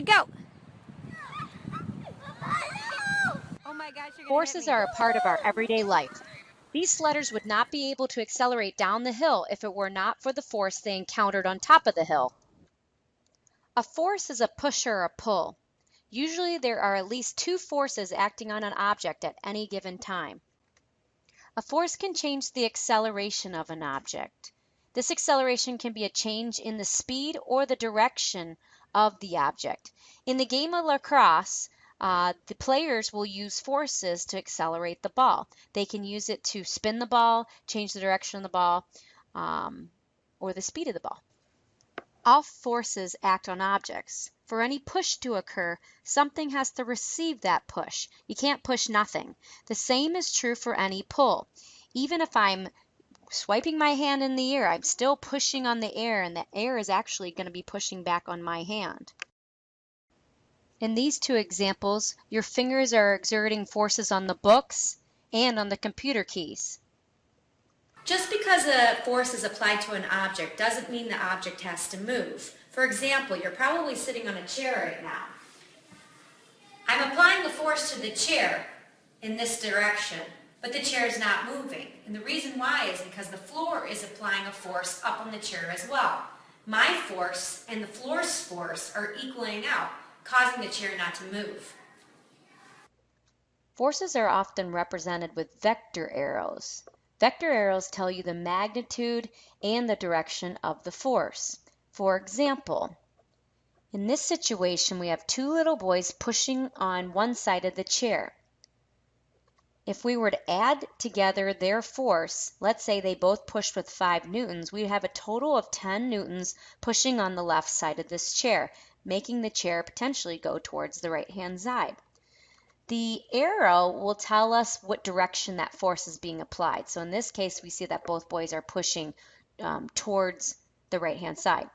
go. Oh my gosh, you're gonna hit Forces me. are a part of our everyday life. These sledders would not be able to accelerate down the hill if it were not for the force they encountered on top of the hill. A force is a push or a pull. Usually there are at least two forces acting on an object at any given time. A force can change the acceleration of an object. This acceleration can be a change in the speed or the direction of the object. In the game of lacrosse, the players will use forces to accelerate the ball. They can use it to spin the ball, change the direction of the ball, or the speed of the ball. All forces act on objects. For any push to occur, something has to receive that push. You can't push nothing. The same is true for any pull. Even if I'm swiping my hand in the air, I'm still pushing on the air, and the air is actually going to be pushing back on my hand. In these two examples, your fingers are exerting forces on the books and on the computer keys. Just because a force is applied to an object doesn't mean the object has to move. For example, you're probably sitting on a chair right now. I'm applying the force to the chair in this direction, but the chair is not moving. And the reason why is because the floor is applying a force up on the chair as well. My force and the floor's force are equaling out, causing the chair not to move. Forces are often represented with vector arrows. Vector arrows tell you the magnitude and the direction of the force. For example, in this situation we have two little boys pushing on one side of the chair. If we were to add together their force, let's say they both pushed with 5 newtons, we'd have a total of 10 newtons pushing on the left side of this chair, making the chair potentially go towards the right-hand side. The arrow will tell us what direction that force is being applied. So in this case, we see that both boys are pushing towards the right-hand side.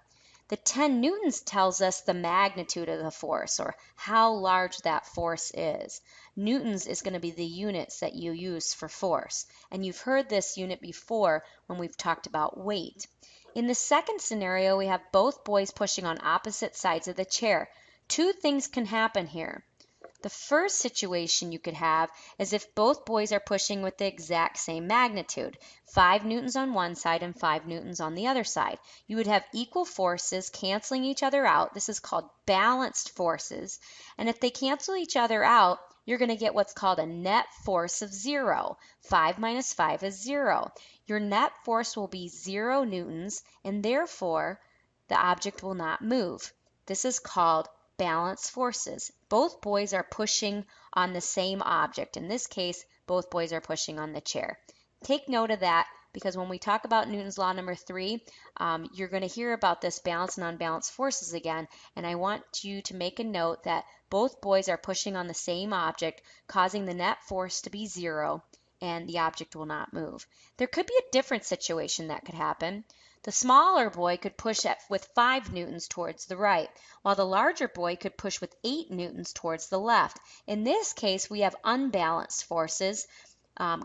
The 10 newtons tells us the magnitude of the force, or how large that force is. Newtons is going to be the units that you use for force. And you've heard this unit before when we've talked about weight. In the second scenario, we have both boys pushing on opposite sides of the chair. Two things can happen here. The first situation you could have is if both boys are pushing with the exact same magnitude, 5 newtons on one side and 5 newtons on the other side. You would have equal forces canceling each other out. This is called balanced forces. And if they cancel each other out, you're going to get what's called a net force of 0. 5 minus 5 is 0. Your net force will be 0 newtons, and therefore the object will not move. This is called balanced forces. Both boys are pushing on the same object. In this case, both boys are pushing on the chair. Take note of that, because when we talk about Newton's law number 3, you're going to hear about this balanced and unbalanced forces again, and I want you to make a note that both boys are pushing on the same object, causing the net force to be 0, and the object will not move. There could be a different situation that could happen. The smaller boy could push with 5 newtons towards the right, while the larger boy could push with 8 newtons towards the left. In this case, we have unbalanced forces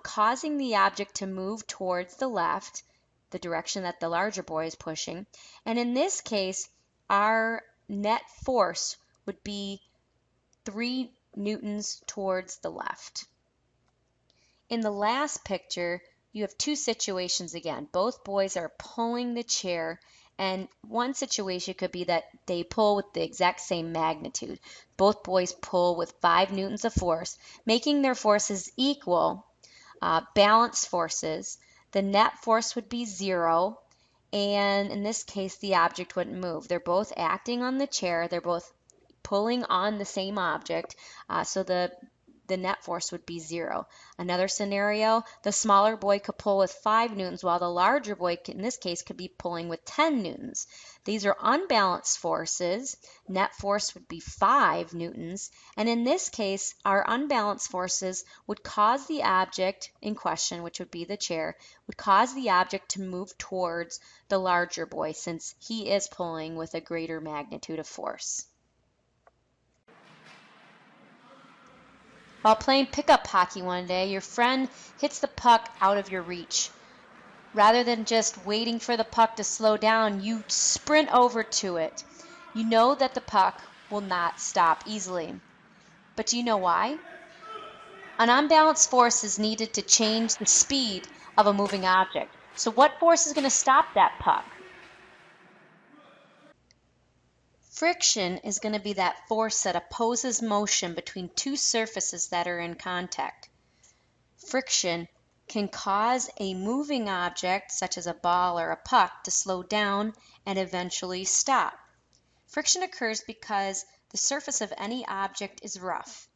causing the object to move towards the left, the direction that the larger boy is pushing. And in this case, our net force would be 3 newtons towards the left. In the last picture, you have two situations again. Both boys are pulling the chair, and one situation could be that they pull with the exact same magnitude. Both boys pull with 5 newtons of force, making their forces equal, balanced forces. The net force would be 0, and in this case, the object wouldn't move. They're both acting on the chair. They're both pulling on the same object, so the net force would be 0. Another scenario, the smaller boy could pull with 5 newtons, while the larger boy, in this case, could be pulling with 10 newtons. These are unbalanced forces. Net force would be 5 newtons. And in this case, our unbalanced forces would cause the object in question, which would be the chair, would cause the object to move towards the larger boy, since he is pulling with a greater magnitude of force. While playing pickup hockey one day, your friend hits the puck out of your reach. Rather than just waiting for the puck to slow down, you sprint over to it. You know that the puck will not stop easily. But do you know why? An unbalanced force is needed to change the speed of a moving object. So what force is going to stop that puck? Friction is going to be that force that opposes motion between two surfaces that are in contact. Friction can cause a moving object, such as a ball or a puck, to slow down and eventually stop. Friction occurs because the surface of any object is rough.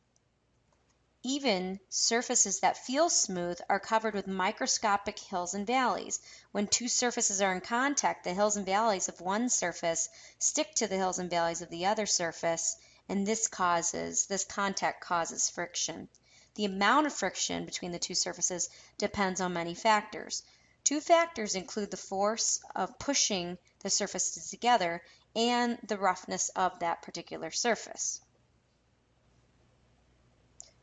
Even surfaces that feel smooth are covered with microscopic hills and valleys. When two surfaces are in contact, the hills and valleys of one surface stick to the hills and valleys of the other surface, and this contact causes friction. The amount of friction between the two surfaces depends on many factors. Two factors include the force of pushing the surfaces together and the roughness of that particular surface.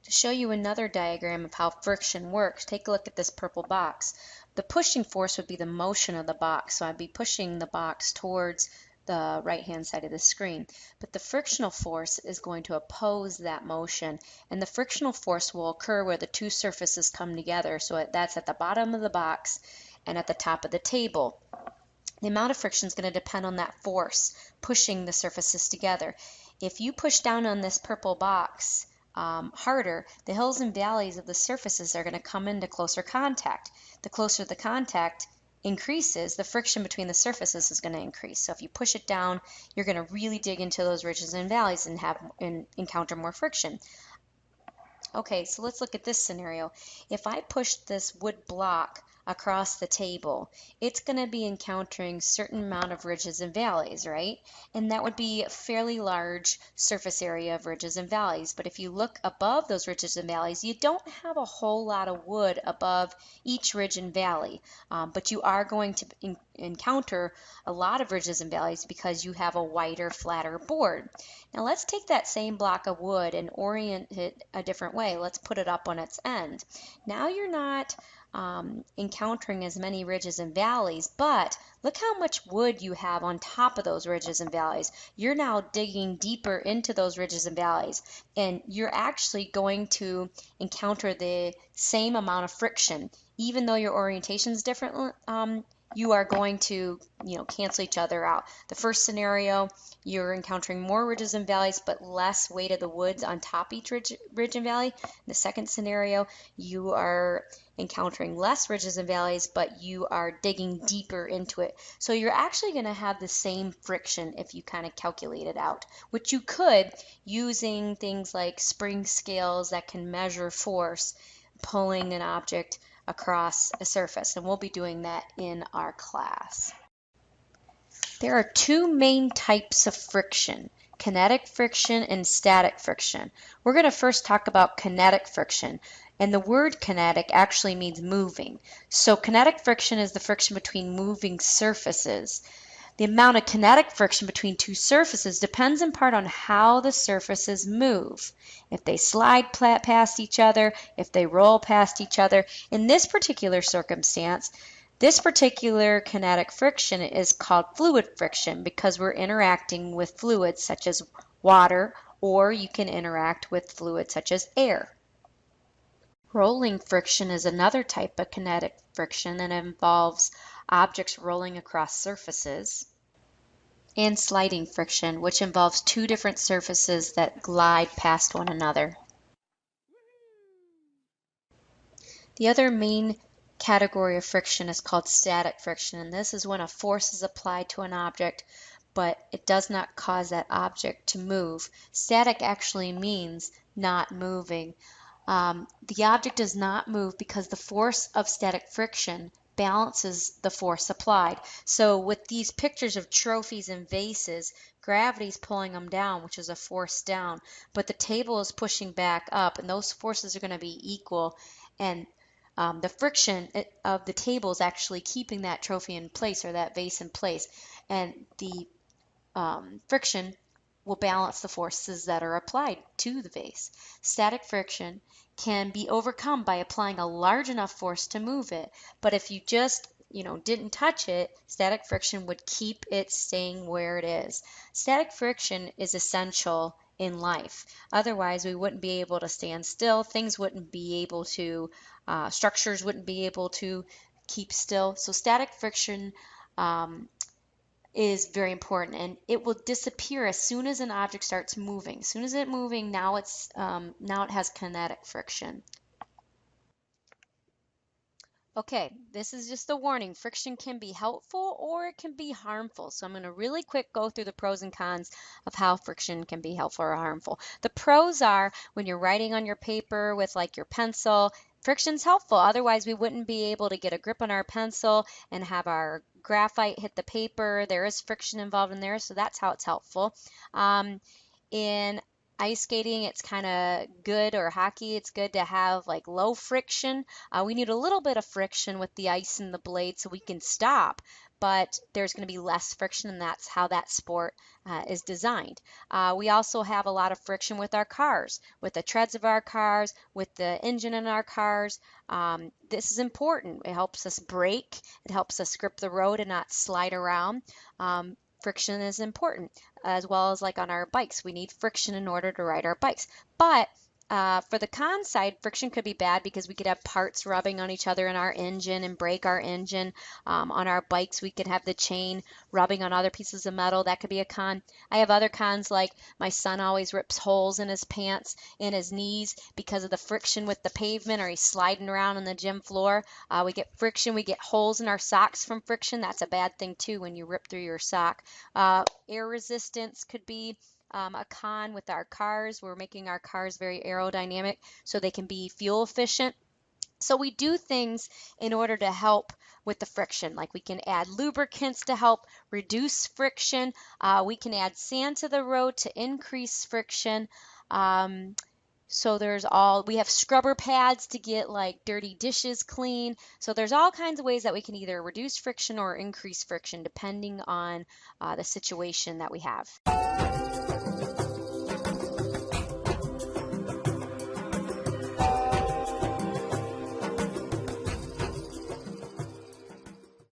To show you another diagram of how friction works, take a look at this purple box. The pushing force would be the motion of the box, so I'd be pushing the box towards the right-hand side of the screen. But the frictional force is going to oppose that motion, and the frictional force will occur where the two surfaces come together. So that's at the bottom of the box and at the top of the table. The amount of friction is going to depend on that force pushing the surfaces together. If you push down on this purple box harder, the hills and valleys of the surfaces are going to come into closer contact. The closer the contact increases, the friction between the surfaces is going to increase. So if you push it down, you're going to really dig into those ridges and valleys and encounter more friction. Okay, so let's look at this scenario. If I push this wood block across the table, it's going to be encountering a certain amount of ridges and valleys, right? And that would be a fairly large surface area of ridges and valleys. But if you look above those ridges and valleys, you don't have a whole lot of wood above each ridge and valley, but you are going to encounter a lot of ridges and valleys because you have a wider, flatter board. Now let's take that same block of wood and orient it a different way. Let's put it up on its end. Now you're not encountering as many ridges and valleys, but look how much wood you have on top of those ridges and valleys. You're now digging deeper into those ridges and valleys, and you're actually going to encounter the same amount of friction. Even though your orientation is different, you are going to, cancel each other out. The first scenario, you're encountering more ridges and valleys, but less weight of the woods on top each ridge and valley. In the second scenario, you are encountering less ridges and valleys, but you are digging deeper into it. So you're actually going to have the same friction if you kind of calculate it out, which you could using things like spring scales that can measure force pulling an object across a surface, and we'll be doing that in our class. There are two main types of friction, kinetic friction and static friction. We're going to first talk about kinetic friction, and the word kinetic actually means moving. So kinetic friction is the friction between moving surfaces. The amount of kinetic friction between two surfaces depends in part on how the surfaces move. If they slide past each other, if they roll past each other. In this particular circumstance, this particular kinetic friction is called fluid friction because we're interacting with fluids such as water, or you can interact with fluids such as air. Rolling friction is another type of kinetic friction and involves objects rolling across surfaces, and sliding friction, which involves two different surfaces that glide past one another. The other main category of friction is called static friction, and this is when a force is applied to an object, but it does not cause that object to move. Static actually means not moving. The object does not move because the force of static friction balances the force applied. So with these pictures of trophies and vases, gravity's pulling them down, which is a force down, but the table is pushing back up, and those forces are going to be equal, and the friction of the table is actually keeping that trophy in place or that vase in place, and the friction will balance the forces that are applied to the vase. Static friction can be overcome by applying a large enough force to move it, but if you just didn't touch it, static friction would keep it staying where it is. Static friction is essential in life. Otherwise, we wouldn't be able to stand still. Things wouldn't be able to, structures wouldn't be able to keep still. So static friction is very important, and it will disappear as soon as an object starts moving. As soon as it's moving, now it has kinetic friction. Okay, this is just a warning. Friction can be helpful or it can be harmful. So I'm going to really quick go through the pros and cons of how friction can be helpful or harmful. The pros are when you're writing on your paper with like your pencil, friction's helpful. Otherwise, we wouldn't be able to get a grip on our pencil and have our graphite hit the paper. There is friction involved in there, so that's how it's helpful. In ice skating, it's kind of good, or hockey, it's good to have like low friction. We need a little bit of friction with the ice and the blade so we can stop, but there's going to be less friction, and that's how that sport is designed. We also have a lot of friction with our cars, with the treads of our cars, with the engine in our cars. This is important. It helps us brake. It helps us grip the road and not slide around. Friction is important, as well as like on our bikes. We need friction in order to ride our bikes. But for the con side, friction could be bad because we could have parts rubbing on each other in our engine and break our engine. On our bikes, we could have the chain rubbing on other pieces of metal. That could be a con. I have other cons, like my son always rips holes in his pants and his knees because of the friction with the pavement, or he's sliding around on the gym floor. We get friction. We get holes in our socks from friction. That's a bad thing too when you rip through your sock. Air resistance could be a con with our cars. We're making our cars very aerodynamic so they can be fuel efficient. So we do things in order to help with the friction. Like we can add lubricants to help reduce friction. We can add sand to the road to increase friction. So we have scrubber pads to get like dirty dishes clean. So there's all kinds of ways that we can either reduce friction or increase friction depending on the situation that we have.